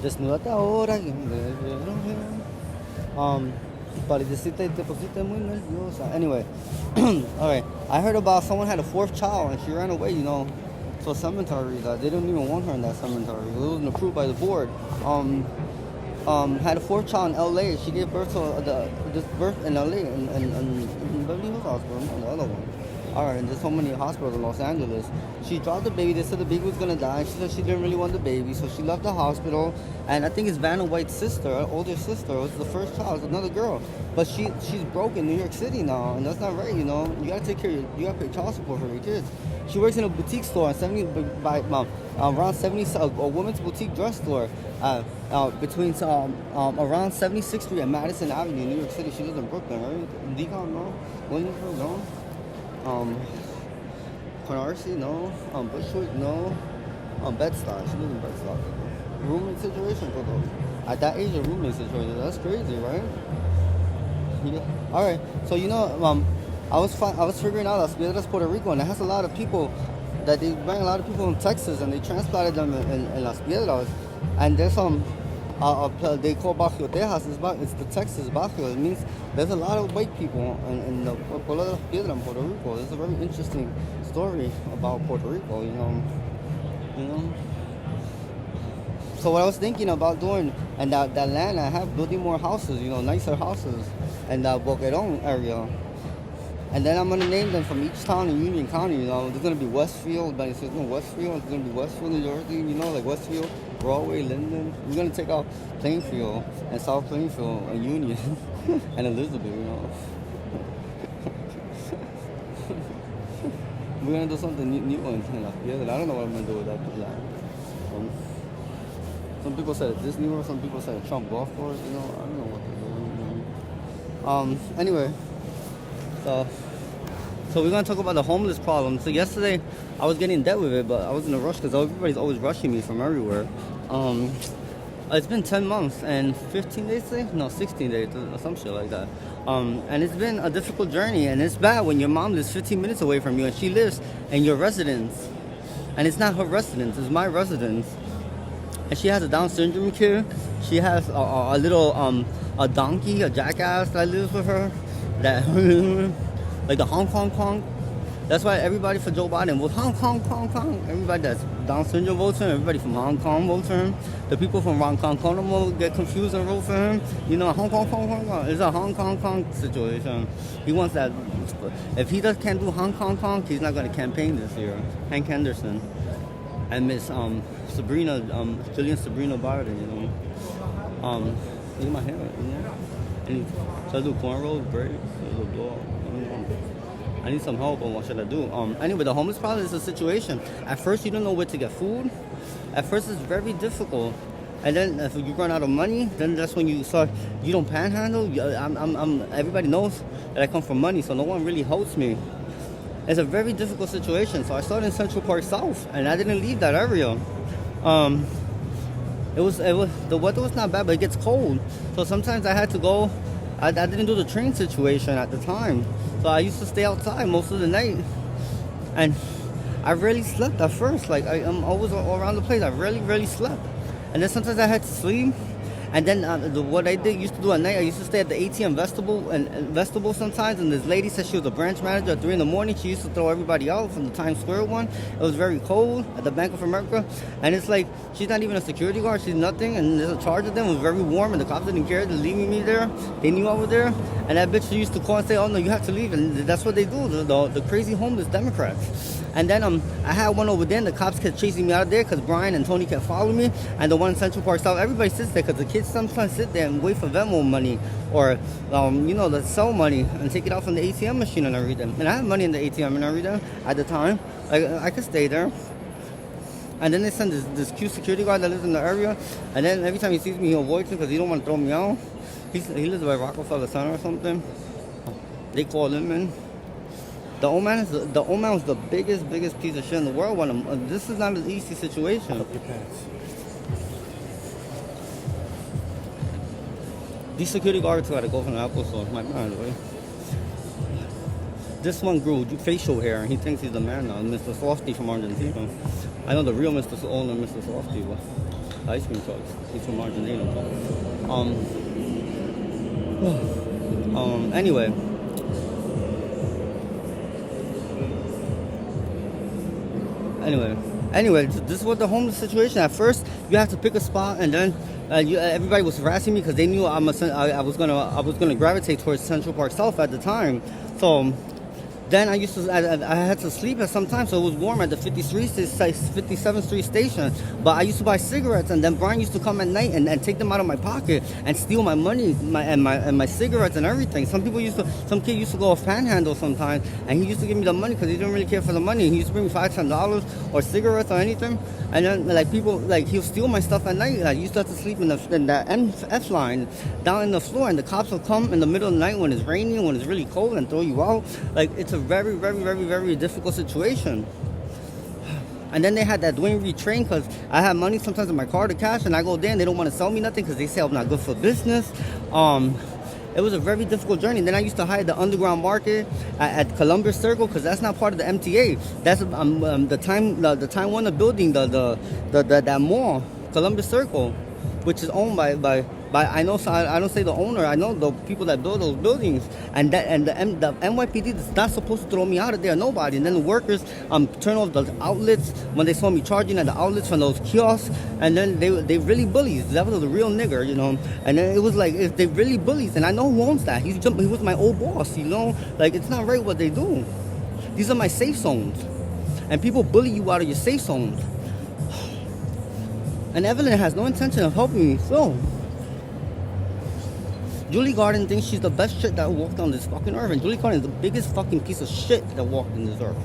Desnúdate ahora. Um, Pareciste te pusiste muy nerviosa. Anyway, alright. I heard about someone had a fourth child and she ran away, to a cemetery that they didn't even want her in that cemetery. It wasn't approved by the board. Had a fourth child in LA. She gave birth to this birth in LA in Beverly Hills Hospital, and the other one. Alright, and there's so many hospitals in Los Angeles. She dropped the baby. They said the baby was gonna die. She said she didn't really want the baby, so she left the hospital. And I think it's Vanna White's sister, her older sister. It was the first child. It's another girl, but she's broke in New York City now, and that's not right. You gotta take care. You gotta pay child support for your kids. She works in a boutique store on around 70 a women's boutique dress store between around 76th Street and Madison Avenue, New York City. She lives in Brooklyn, right? Deacon, no. Williamsburg, no. Canarsie, no. Bushwick, no. Bed-Stuy, she lives in Bed-Stuy. Roommate situation, though. At that age, a roommate situation, that's crazy, right? Yeah. All right, so I was figuring out Las Piedras, Puerto Rico, and it has a lot of people that they bring a lot of people in Texas, and they transplanted them in Las Piedras, and there's they call Barrio Tejas. It's the Texas Barrio. It means there's a lot of white people in the Pueblo de Las Piedras in Puerto Rico. It's a very interesting story about Puerto Rico, So what I was thinking about doing, and that land I have, building more houses, nicer houses, in the Boquerón area. And then I'm going to name them from each town in Union County, There's going to be Westfield, but it's Westfield. It's going to be Westfield, New Jersey, like Westfield, Broadway, Linden. We're going to take out Plainfield and South Plainfield and Union and Elizabeth, We're going to do something new in Las Piedras. I don't know what I'm going to do with that land. Some people said at Disney World, some people said at Trump Golf Course, I don't know what to do. Anyway, so we're going to talk about the homeless problem. So yesterday, I was getting in debt with it, but I was in a rush because everybody's always rushing me from everywhere. It's been 10 months and 15 days today? No, 16 days or some shit like that. And it's been a difficult journey, and it's bad when your mom lives 15 minutes away from you and she lives in your residence. And it's not her residence, it's my residence. And she has a Down syndrome kid. She has a little a donkey, a jackass that lives with her. That like the Hong Kong Kong. That's why everybody for Joe Biden votes Hong Kong. Everybody that's Down syndrome votes for him. Everybody from Hong Kong votes for him. The people from Hong Kong will get confused and vote for him. Hong Kong. It's a Hong Kong situation. He wants that. If he can't do Hong Kong, he's not going to campaign this year. Hank Henderson and Miss Jillian Sabrina Biden. Look at my hair. And should I do cornrows, braids, or blow up? I need some help on what should I do. Anyway, the homeless problem is a situation. At first, you don't know where to get food. At first, it's very difficult. And then if you run out of money, then that's when you start. You don't panhandle. Everybody knows that I come from money, so no one really helps me. It's a very difficult situation. So I started in Central Park South, and I didn't leave that area. The weather was not bad, but it gets cold. So sometimes I had to go. I didn't do the train situation at the time. So I used to stay outside most of the night. And I rarely slept at first. Like I'm always around the place. I rarely slept. And then sometimes I had to sleep. And then what I used to do at night, I used to stay at the ATM vestibule sometimes. And this lady said she was a branch manager at 3 in the morning. She used to throw everybody out from the Times Square one. It was very cold at the Bank of America. And it's like, she's not even a security guard. She's nothing. And there's a charge of them. It was very warm. And the cops didn't care. They're leaving me there. They knew I was there. And that bitch used to call and say, oh, no, you have to leave. And that's what they do, the crazy homeless Democrats. And then I had one over there, and the cops kept chasing me out of there because Brian and Tony kept following me. And the one in Central Park South, everybody sits there because the kids sometimes sit there and wait for Venmo money or, the sell money and take it out from the ATM machine and everything. And I had money in the ATM and everything at the time. I could stay there. And then they send this cute security guard that lives in the area. And then every time he sees me, he avoids me because he don't want to throw me out. He lives by Rockefeller Center or something. They call him in. The old man was the biggest piece of shit in the world. This is not an easy situation. Up your pants. These security guards gotta go from the Apple store. My man, right? This one grew facial hair, and he thinks he's the man now. Mr. Softy from Argentina. I know the real Mr. Owner, Mr. Softy, but ice cream trucks. He's from Argentina. Anyway. Anyway, this was the homeless situation. At first, you have to pick a spot, and then everybody was harassing me because they knew I was gonna gravitate towards Central Park South at the time. So then I had to sleep at some time, so it was warm at the 57th Street station. But I used to buy cigarettes, and then Brian used to come at night and take them out of my pocket and steal my money, my cigarettes and everything. Some kid used to go panhandle sometimes, and he used to give me the money because he didn't really care for the money. He used to bring me $5-10 or cigarettes or anything, and then he'll steal my stuff at night. I used to have to sleep in that F line down in the floor, and the cops will come in the middle of the night when it's raining, when it's really cold, and throw you out. It's a very, very, very, very difficult situation. And then they had that Dwayne Reed train because I had money sometimes in my car to cash, and I go there and they don't want to sell me nothing because they say I'm not good for business. It was a very difficult journey. Then I used to hide the underground market at Columbus Circle because that's not part of the MTA. That's the Time Warner building, that mall, Columbus Circle, which is owned by I don't say the owner. I know the people that build those buildings, and the NYPD is not supposed to throw me out of there, nobody. And then the workers turn off the outlets when they saw me charging at the outlets from those kiosks, and then they really bullies. That was a real nigger, you know. And then it was like they really bullies, and I know who owns that. He was my old boss, you know. It's not right what they do. These are my safe zones, and people bully you out of your safe zones. And Evelyn has no intention of helping me, so. Julie Garden thinks she's the best shit that walked on this fucking earth. And Julie Garden is the biggest fucking piece of shit that walked in this earth.